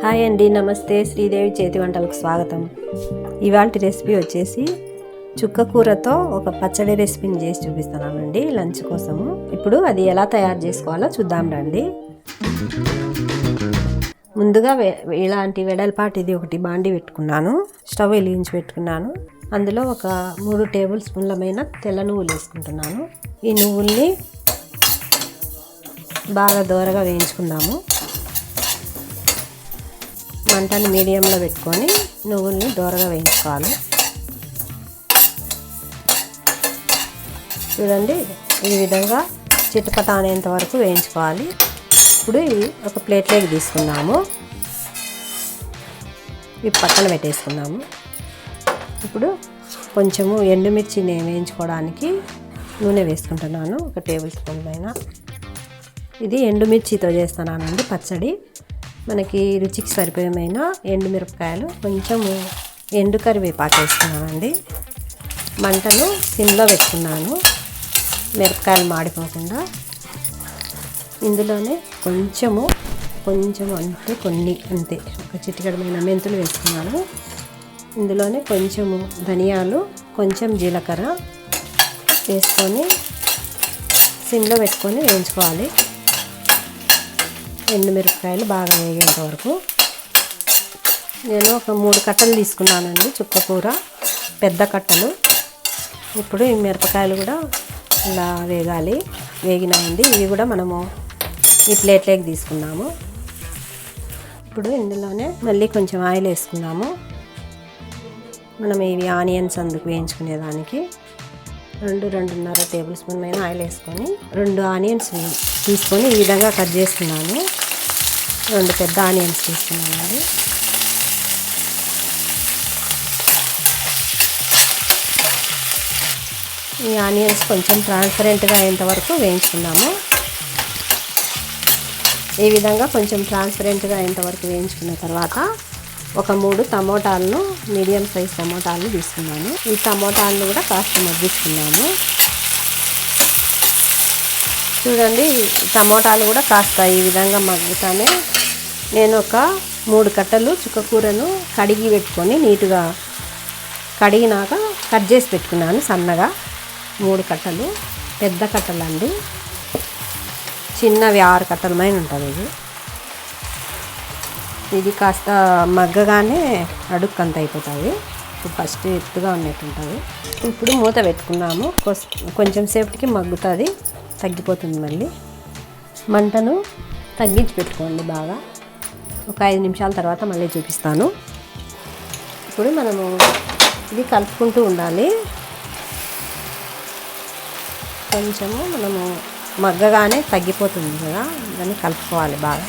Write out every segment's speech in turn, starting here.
Hi అండి, నమస్తే. శ్రీదేవి చేతి వంటలకు స్వాగతం. ఇవాల్టి రెసిపీ వచ్చేసి చుక్క కూరతో ఒక పచ్చడి రెసిపీని చేసి చూపిస్తున్నానండి లంచ్ కోసము. ఇప్పుడు అది ఎలా తయారు చేసుకోవాలో చూద్దాం రండి. ముందుగా ఇలాంటి వెడల్పాటిది ఒకటి బాండి పెట్టుకున్నాను. స్టవ్ వెలిగించి పెట్టుకున్నాను. అందులో ఒక 3 టేబుల్ స్పూన్లమైన తెల్ల నువ్వులు వేసుకుంటున్నాను. ఈ నువ్వుల్ని బాగా దోరగా వేయించుకుందాము. మంటని మీడియంలో పెట్టుకొని నువ్వుల్ని దోరగా వేయించుకోవాలి. చూడండి, ఈ విధంగా చిటపట అనేంత వరకు వేయించుకోవాలి. ఇప్పుడు ఇవి ఒక ప్లేట్లోకి తీసుకుందాము. ఇవి పక్కన పెట్టేసుకుందాము. ఇప్పుడు కొంచెము ఎండుమిర్చిని వేయించుకోవడానికి నూనె వేసుకుంటున్నాను, ఒక టేబుల్ స్పూన్ పైన. ఇది ఎండుమిర్చితో చేస్తున్నానండి పచ్చడి. మనకి రుచికి సరిపోయేమైన ఎండుమిరపకాయలు, కొంచెము ఎండు కరివేపాకు వేసుకున్నానండి. మంటను సిమ్లో పెట్టుకున్నాను, మిరపకాయలు మాడిపోకుండా. ఇందులోనే కొంచెము అంటే కొన్ని అంతే, ఒక చిటికెడమైన మెంతులు వేసుకున్నాను. ఇందులోనే కొంచెము ధనియాలు, కొంచెం జీలకర్ర వేసుకొని సిమ్లో పెట్టుకొని వేయించుకోవాలి. ఎండుమిరపకాయలు బాగా వేగేంత వరకు. నేను ఒక 3 కట్టలు తీసుకున్నానండి చుక్క కూర, పెద్ద కట్టలు. ఇప్పుడు ఈ మిరపకాయలు కూడా ఇలా వేగాలి. వేగినాయండి. ఇవి కూడా మనము ఈ ప్లేట్లోకి తీసుకున్నాము. ఇప్పుడు ఇందులోనే మళ్ళీ కొంచెం ఆయిల్ వేసుకున్నాము. మనం ఇవి ఆనియన్స్ అందుకు వేయించుకునేదానికి 2-2.5 టేబుల్ స్పూన్ పైన ఆయిల్ వేసుకొని 2 ఆనియన్స్ తీసుకొని ఈ విధంగా కట్ చేసుకున్నాను. 2 పెద్ద ఆనియన్స్ తీసుకున్నానండి. ఈ ఆనియన్స్ కొంచెం ట్రాన్స్పరెంట్గా అయ్యేంత వరకు వేయించుకున్నాము. ఈ విధంగా కొంచెం ట్రాన్స్పరెంట్గా అయ్యేంత వరకు వేయించుకున్న తర్వాత ఒక 3 టమోటాలను, మీడియం సైజ్ టమోటాలను తీసుకున్నాను. ఈ టమోటాలను కూడా కాస్త మగ్గించుకున్నాము. చూడండి, టమోటాలు కూడా కాస్త ఈ విధంగా మగ్గుతానే నేను ఒక 3 కట్టలు చుక్క కూరను కడిగి పెట్టుకొని నీట్గా కడిగినాక కట్ చేసి పెట్టుకున్నాను సన్నగా. 3 కట్టలు, పెద్ద కట్టలు అండి. చిన్నవి 6 కట్టల పైన ఉంటుంది. ఇది కాస్త మగ్గగానే అడుక్కంత అయిపోతుంది. ఇప్పుడు ఫస్ట్ ఎత్తుగా ఉన్నట్టు ఉంటుంది. ఇప్పుడు మూత పెట్టుకున్నాము. కొంచెం సేపటికి మగ్గుతుంది, తగ్గిపోతుంది. మళ్ళీ మంటను తగ్గించి పెట్టుకోండి బాగా. ఒక 5 నిమిషాల తర్వాత మళ్ళీ చూపిస్తాను. ఇప్పుడు మనము ఇది కలుపుకుంటూ ఉండాలి. కొంచెము మనము మగ్గగానే తగ్గిపోతుంది కదా, దాన్ని కలుపుకోవాలి బాగా.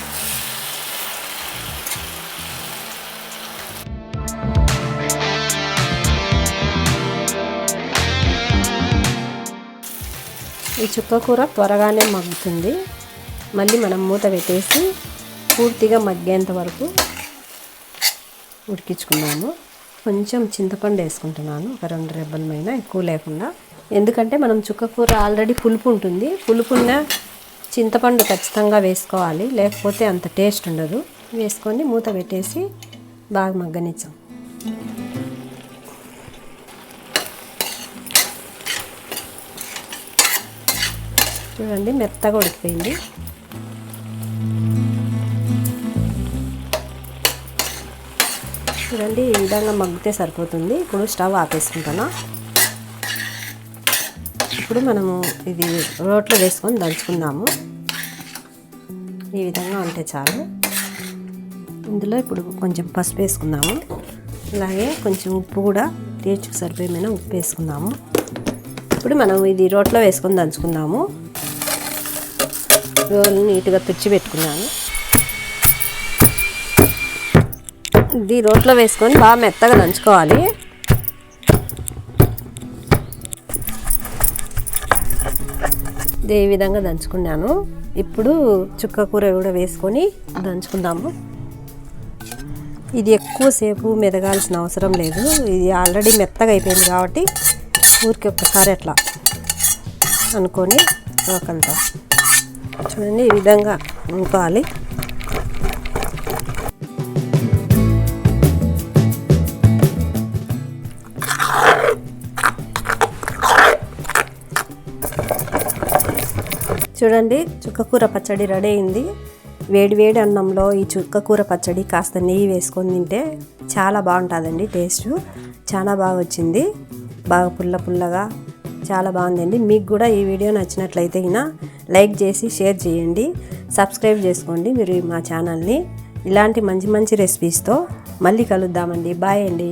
ఈ చుక్క కూర త్వరగానే మగ్గుతుంది. మళ్ళీ మనం మూత పెట్టేసి పూర్తిగా మగ్గేంత వరకు ఉడికించుకున్నాము. కొంచెం చింతపండు వేసుకుంటున్నాను, ఒక 2 రెబ్బల పైన, ఎక్కువ లేకుండా. ఎందుకంటే మనం చుక్క కూర ఆల్రెడీ పులుపు ఉంటుంది. పులుపున్న చింతపండు ఖచ్చితంగా వేసుకోవాలి, లేకపోతే అంత టేస్ట్ ఉండదు. వేసుకొని మూత పెట్టేసి బాగా మగ్గనిచ్చాం. చూడండి, మెత్తగా ఉడికిపోయింది. చూడండి, ఈ విధంగా మగ్గితే సరిపోతుంది. ఇప్పుడు స్టవ్ ఆపేసుకుంటాను. ఇప్పుడు మనము ఇది రోట్లో వేసుకొని దంచుకుందాము. ఈ విధంగా ఉంటే చాలు. ఇందులో ఇప్పుడు కొంచెం పసుపు వేసుకుందాము. అలాగే కొంచెం ఉప్పు కూడా టేస్ట్కి సరిపోయిన ఉప్పు వేసుకుందాము. ఇప్పుడు మనం ఇది రోట్లో వేసుకొని దంచుకుందాము. రోలు నీట్గా తుడిచి పెట్టుకున్నాను. ఇది రోట్లో వేసుకొని బాగా మెత్తగా దంచుకోవాలి. ఈ విధంగా దంచుకున్నాను. ఇప్పుడు చుక్క కూర కూడా వేసుకొని దంచుకుందాము. ఇది ఎక్కువసేపు మెదగాల్సిన అవసరం లేదు. ఇది ఆల్రెడీ మెత్తగా అయిపోయింది కాబట్టి ఊరికి ఒక్కసారి అట్లా అనుకొని రోకలతో చూడండి ఈ విధంగా అనుకోవాలి. చూడండి, చుక్కకూర పచ్చడి రెడీ అయింది. వేడి వేడి అన్నంలో ఈ చుక్కకూర పచ్చడి కాస్త నెయ్యి వేసుకొని తింటే చాలా బాగుంటుందండి. టేస్ట్ చాలా బాగా వచ్చింది, బాగా పుల్ల పుల్లగా చాలా బాగుందండి. మీకు కూడా ఈ వీడియో నచ్చినట్లయితే లైక్ చేసి షేర్ చేయండి, సబ్స్క్రైబ్ చేసుకోండి మీరు మా ఛానల్ని. ఇలాంటి మంచి మంచి రెసిపీస్తో మళ్ళీ కలుద్దామండి. బాయ్ అండి.